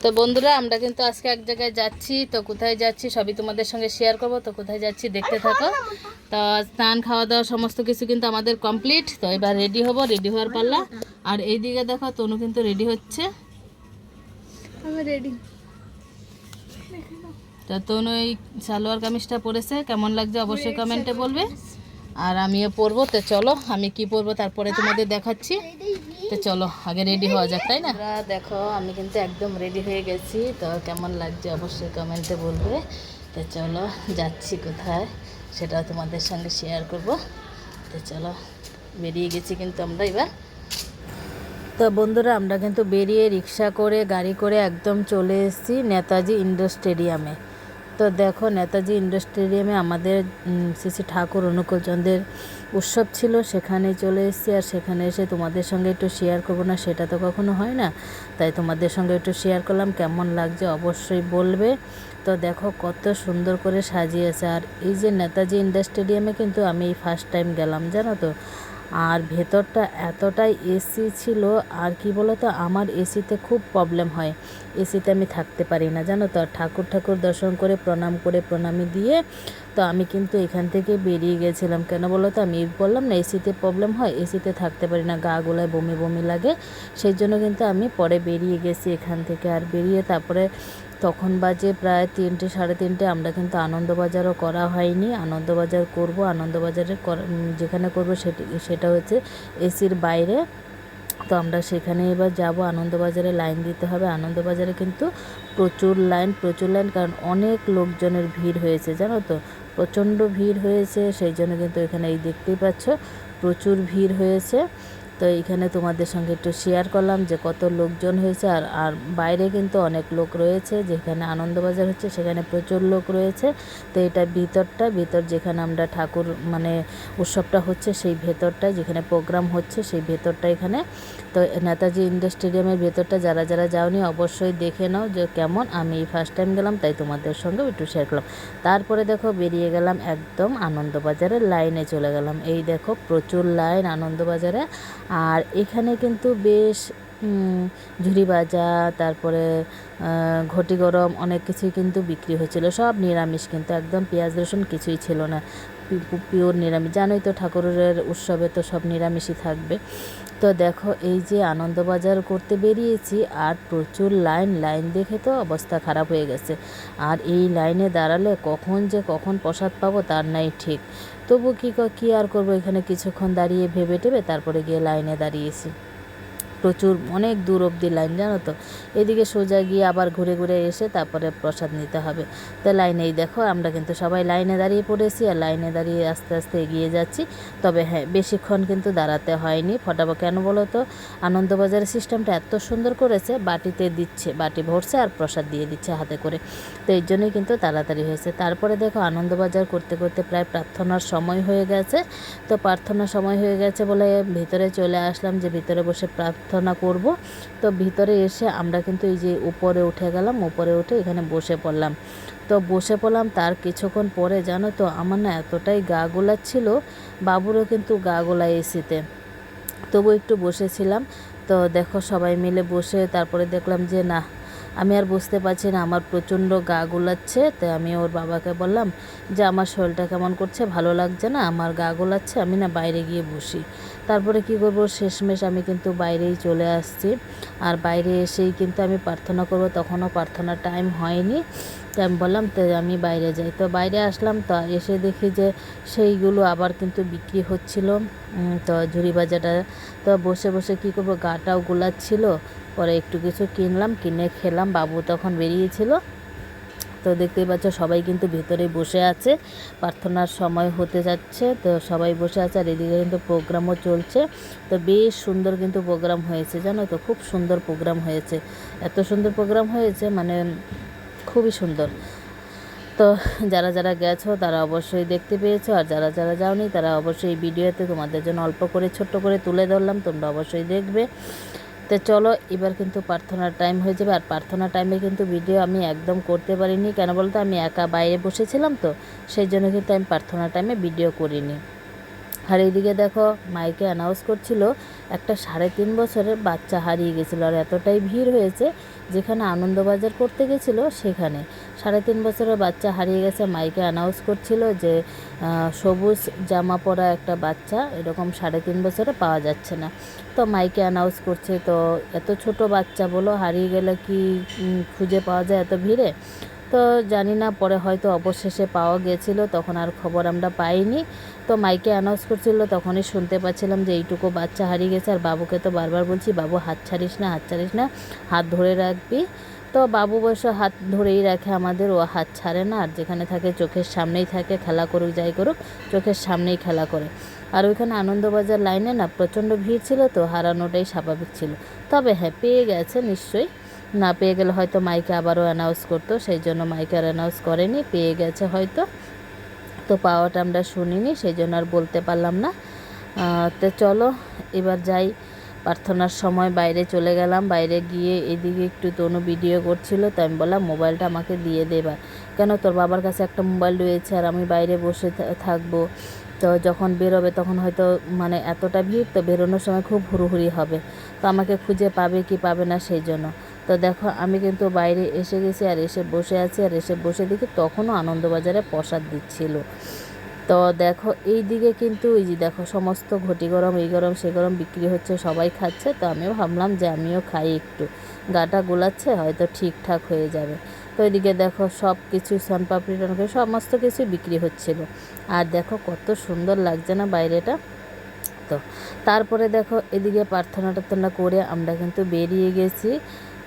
তো বন্ধুরা আমরা কিন্তু আজকে এক জায়গায় যাচ্ছি, তো কোথায় যাচ্ছি সবই তোমাদের সঙ্গে শেয়ার করব। তো কোথায় যাচ্ছি দেখতে থাকো। তো স্নান খাওয়া দাওয়া সমস্ত কিছু কিন্তু আমাদের কমপ্লিট। তো এবার রেডি হব, রেডি হওয়ার পাল্লা। আর এইদিকে দেখো তনু কিন্তু রেডি হচ্ছে। আমি রেডি। তো তনু এই সালোয়ার কামিজটা পরেছে, কেমন লাগছে অবশ্যই কমেন্টে বলবে। আর আমিও পরবো। তো চলো আমি কি পরবো তারপরে তোমাদের দেখাচ্ছি। তো চলো আগে রেডি হওয়া যাক, তাই না? দেখো আমি কিন্তু একদম রেডি হয়ে গেছি। তো কেমন লাগছে অবশ্যই কমেন্টে বলবে। তো চলো যাচ্ছি কোথায় সেটাও তোমাদের সঙ্গে শেয়ার করব। তো চলো বেরিয়ে গেছি কিন্তু আমরা এবার। তো বন্ধুরা আমরা কিন্তু বেরিয়ে রিক্সা করে গাড়ি করে একদম চলে এসেছি নেতাজি ইন্ডোর স্টেডিয়ামে। তো দেখো নেতাজি ইন্ডোর স্টেডিয়ামে আমাদের শ্রী ঠাকুর অনুকূলচন্দ্রের উৎসব ছিল, সেখানে চলে এসেছি। আর সেখানে এসে তোমাদের সঙ্গে একটু শেয়ার করবো না, সেটা তো কখনো হয় না, তাই তোমাদের সঙ্গে একটু শেয়ার করলাম। কেমন লাগছে অবশ্যই বলবে। তো দেখো কত সুন্দর করে সাজিয়েছে। আর এই যে নেতাজি ইন্ডোর স্টেডিয়ামে কিন্তু আমি ফার্স্ট টাইম গেলাম, জানো তো। আর ভেতরটা এতটাই এসি ছিল। আর কি বলো তো, আমার এসিতে খুব প্রবলেম হয়, এসিতে আমি থাকতে পারি না, জানো তো। ঠাকুর দর্শন করে প্রণামী দিয়ে তো আমি কিন্তু এখান থেকে বেরিয়ে গেছিলাম। কেন বলো তো, আমি বললাম না এসিতে প্রবলেম হয়, এসিতে থাকতে পারি না, গা গোলায় বমি বমি লাগে। সেই জন্য কিন্তু আমি পরে বেরিয়ে গেছি এখান থেকে। আর বেরিয়ে তারপরে তখন বাজে প্রায় 3টে সাড়ে 3টে। আমরা কিন্তু আনন্দবাজারও করা হয়নি, আনন্দবাজার করব। আনন্দবাজারে যেখানে করব সেটা হচ্ছে এসির বাইরে। তো আমরা সেখানে এবার যাব। আনন্দবাজারে লাইন দিতে হবে। আনন্দবাজারে কিন্তু প্রচুর লাইন, কারণ অনেক লোকজনের ভিড় হয়েছে, জানো তো। প্রচণ্ড ভিড় হয়েছে, সেই জন্য কিন্তু এখানে এই দেখতেই পাচ্ছ প্রচুর ভিড় হয়েছে। তো এইখানে তোমাদের সঙ্গে একটু শেয়ার করলাম যে কত লোকজন হয়েছে। আর বাইরে কিন্তু অনেক লোক রয়েছে, যেখানে আনন্দবাজার হচ্ছে সেখানে প্রচুর লোক রয়েছে। তো এটা ভিতর যেখানে আমরা ঠাকুর মানে উৎসবটা হচ্ছে সেই ভেতরটা, যেখানে প্রোগ্রাম হচ্ছে সেই ভেতরটা এখানে। তো নেতাজি ইন্ডোর স্টেডিয়ামের ভেতরটা যারা যারা যাওনি অবশ্যই দেখে নাও যে কেমন। আমি ফার্স্ট টাইম গেলাম, তাই তোমাদের সঙ্গে একটু শেয়ার করলাম। তারপরে দেখো বেরিয়ে গেলাম একদম আনন্দবাজারের লাইনে চলে গেলাম। এই দেখো প্রচুর লাইন আনন্দবাজারে। আর এখানে কিন্তু বেশ ঝুড়ি ভাজা, তারপরে ঘটি গরম অনেক কিছুই কিন্তু বিক্রি হচ্ছিল, সব নিরামিষ কিন্তু, একদম পেঁয়াজ রসুন কিছুই ছিল না, পিওর নিরামিষ। জানোই তো ঠাকুরের উৎসবে তো সব নিরামিষই থাকবে। তো দেখো এই যে আনন্দবাজার করতে বেরিয়েছি আর প্রচুর লাইন দেখে তো অবস্থা খারাপ হয়ে গেছে। আর এই লাইনে দাঁড়ালে কখন প্রসাদ পাবো তার নাই ঠিক। তবু কি আর করবো, এখানে কিছুক্ষণ দাঁড়িয়ে ভেবে টেবে তারপরে গিয়ে লাইনে দাঁড়িয়েছি। প্রচুর অনেক দূর অবধি লাইন, জানো তো। এদিকে সোজা গিয়ে আবার ঘুরে এসে তারপরে প্রসাদ নিতে হবে। তো লাইনেই দেখো আমরা কিন্তু সবাই লাইনে দাঁড়িয়ে পড়েছি। আর লাইনে দাঁড়িয়ে আস্তে আস্তে এগিয়ে যাচ্ছি। তবে হ্যাঁ, বেশিক্ষণ কিন্তু দাঁড়াতে হয়নি। ফটাফট, কেন বলো তো, আনন্দবাজারের সিস্টেমটা এত সুন্দর করেছে, বাটিতে দিচ্ছে, বাটি ভরছে আর প্রসাদ দিয়ে দিচ্ছে হাতে করে। তো এই জন্যই কিন্তু তাড়াতাড়ি হয়েছে। তারপরে দেখো আনন্দবাজার করতে প্রায় প্রার্থনার সময় হয়ে গেছে। তো প্রার্থনার সময় হয়ে গেছে বলে ভিতরে চলে আসলাম, যে ভিতরে বসে প্রার্থনা করব। তো ভিতরে এসে আমরা কিন্তু এই যে উপরে উঠে গেলাম, উপরে উঠে এখানে বসে পড়লাম। তো বসে পড়লাম, তার কিছুক্ষণ পরে জানো তো আমার না এতটাই গা গোলাচ্ছিল, বাবুরও কিন্তু গা গোলায় এসিতে, তবু একটু বসেছিলাম। তো দেখো সবাই মিলে বসে তারপরে দেখলাম যে না, আমি আর বুঝতে পারছি না, আমার প্রচণ্ড গা গোলাচ্ছে। তো আমি ওর বাবাকে বললাম যে আমার শরীরটা কেমন করছে, ভালো লাগছে না, আমার গা গোলাচ্ছে, আমি না বাইরে গিয়ে বসি। তারপরে কি করব, শেষমেশ আমি কিন্তু বাইরেই চলে আসছি। আর বাইরে এসেই কিন্তু আমি প্রার্থনা করব, তখনও প্রার্থনার টাইম হয়নি। তো আমি বললাম তো আমি বাইরে যাই। তো বাইরে আসলাম, তো এসে দেখি যে সেইগুলো আবার কিন্তু বিক্রি হচ্ছিল। তো ঝুড়ি ভাজাটা, তো বসে কী করবো, গাটাও গোলাচ্ছিল। পরে একটু কিছু কিনলাম, কিনে খেলাম। বাবু তখন বেরিয়েছিল। তো দেখতেই পাচ্ছ সবাই কিন্তু ভেতরে বসে আছে, প্রার্থনার সময় হতে যাচ্ছে। তো সবাই বসে আছে। আর এদিকে কিন্তু প্রোগ্রামও চলছে। তো বেশ সুন্দর কিন্তু প্রোগ্রাম হয়েছে, জানো তো, খুব সুন্দর প্রোগ্রাম হয়েছে। এত সুন্দর প্রোগ্রাম হয়েছে মানে খুবই সুন্দর। তো যারা যারা গেছো তারা অবশ্যই দেখতে পেয়েছো, আর যারা যারা যাওনি তারা অবশ্যই এই ভিডিওতে তোমাদের জন্য অল্প করে ছোট্ট করে তুলে ধরলাম, তোমরা অবশ্যই দেখবে। তো চলো এবার কিন্তু প্রার্থনার টাইম হয়ে যাবে। আর প্রার্থনার টাইমে কিন্তু ভিডিও আমি একদম করতে পারিনি, কেন বলতো আমি একা বাইরে বসেছিলাম, তো সেই জন্য কিন্তু আমি প্রার্থনার টাইমে ভিডিও করিনি। আর এইদিকে দেখো মাইকে অ্যানাউন্স করছিল একটা 3.5 বছরের বাচ্চা হারিয়ে গেছিলো। আর এতটাই ভিড় হয়েছে, যেখানে আনন্দবাজার করতে গেছিলো সেখানে 3.5 বছরের বাচ্চা হারিয়ে গেছে। মাইকে অ্যানাউন্স করছিল যে সবুজ জামা পরা একটা বাচ্চা এরকম 3.5 বছরে পাওয়া যাচ্ছে না। তো মাইকে অ্যানাউন্স করছে, তো এত ছোট বাচ্চা বলো হারিয়ে গেলে কি খুঁজে পাওয়া যায় এত ভিড়ে? তো জানি না, পরে হয়তো অবশেষে পাওয়া গেছিলো, তখন আর খবর আমরা পাইনি। তো মাইকে অ্যানাউন্স করছিল, তখনই শুনতে পাচ্ছিলাম যে এইটুকু বাচ্চা হারিয়ে গেছে। আর বাবুকে তো বারবার বলছি, বাবু হাত ছাড়িস না, হাত ছাড়িস না, হাত ধরে রাখবি। তো বাবু অবশ্য হাত ধরেই রাখে আমাদের, ও হাত ছাড়ে না। আর যেখানে থাকে চোখের সামনেই থাকে, খেলা করুক যাই করুক চোখের সামনেই খেলা করে। আর ওইখানে আনন্দবাজার লাইনে না প্রচণ্ড ভিড় ছিল, তো হারানোটাই স্বাভাবিক ছিল। তবে হ্যাঁ, পেয়ে গেছে নিশ্চয়ই, না পেয়ে গেলে হয়তো মাইকে আবারও অ্যানাউন্স করতো, সেই জন্য মাইকে আর অ্যানাউন্স করেনি, পেয়ে গেছে হয়তো। তো পাওয়াটা আমরা শুনিনি, সেই জন্য আর বলতে পারলাম না। তো চলো এবার যাই। প্রার্থনার সময় বাইরে চলে গেলাম, বাইরে গিয়ে এদিকে একটু তনু ভিডিও করছিল, তো আমি বললাম মোবাইলটা আমাকে দিয়ে দেবা, কেন তোর বাবার কাছে একটা মোবাইল রয়েছে আর আমি বাইরে বসে থাকবো। তো যখন বেরোবে তখন হয়তো মানে এতটা ভিড়, তো বেরোনোর সময় খুব হুড়োহুড়ি হবে, তো আমাকে খুঁজে পাবে কি পাবে না সেই জন্য। তো দেখো আমি কিন্তু বাইরে এসে গেছি আর এসে বসে আছি, আর এসে বসে দেখি তখনও আনন্দবাজারে প্রসাদ দিচ্ছিল। তো দেখো এই দিকে কিন্তু এই যে দেখো সমস্ত ঘটি গরম, এই গরম সে গরম বিক্রি হচ্ছে, সবাই খাচ্ছে। তো আমিও ভাবলাম যে আমিও খাই, একটু গাটা গোলাচ্ছে হয়তো ঠিকঠাক হয়ে যাবে। তো এদিকে দেখো সব কিছু সনপাপড়ি টনপাপড়ি সমস্ত কিছুই বিক্রি হচ্ছিল। আর দেখো কত সুন্দর লাগছে না বাইরেটা। তো তারপরে দেখো এদিকে প্রার্থনা টার্থনা করে আমরা কিন্তু বেরিয়ে গেছি,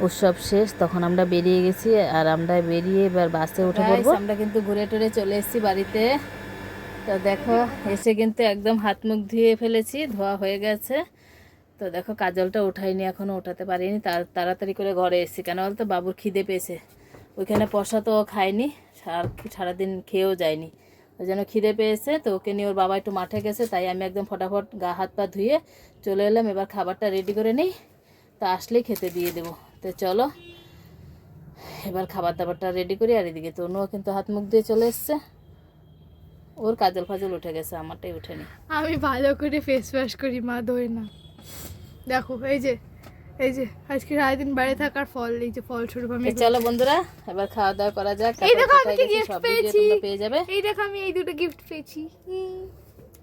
উৎসব শেষ তখন আমরা বেরিয়ে গেছি। আর আমরা বেরিয়ে এবার বাসে উঠে পড়বো। আমরা কিন্তু ঘুরে টুরে চলে এসেছি বাড়িতে। তো দেখো এসে কিন্তু একদম হাত মুখ ধুয়ে ফেলেছি, ধোয়া হয়ে গেছে। তো দেখো কাজলটা উঠাইনি, এখনও উঠাতে পারিনি, তাড়াতাড়ি করে ঘরে এসেছি। কেন বলতো বাবুর খিদে পেয়েছে, ওইখানে পশা তো খায়নি, সারাদিন খেয়েও যায়নি, ওই জন্য খিদে পেয়েছে। তো ওকে নিয়ে ওর বাবা একটু মাঠে গেছে, তাই আমি একদম ফটাফট গা হাত পা ধুয়ে চলে এলাম। এবার খাবারটা রেডি করে নিই, তো আসলেই খেতে দিয়ে দেবো। তো চলো এবার খাবার দাবারটা রেডি করি। আর এদিকে তনুও কিন্তু হাত মুখ দিয়ে চলে এসছে, ওর কাজল ফাজল উঠে গেছে, আমারটাই উঠেনি। আমি ভালো করে ফেস ওয়াশ করি, মা ধোয় না। দেখো এই যে আজকে সারাদিন বাইরে থাকার ফল, এই যে ফলস্বরূপ আমি। চলো বন্ধুরা এবার খাওয়া দাওয়া করা যাক। এই দেখো আমি কি গিফট সব ভিডিও পেয়েছি, তোমরা পেয়ে যাবে। এই দেখো আমি এই দুটো গিফট পেয়েছি।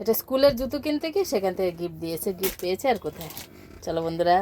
এটা স্কুলের জুতো কিনতে কি সেখান থেকে গিফট দিয়েছে, গিফট পেয়েছে আর কোথায়। চলো বন্ধুরা।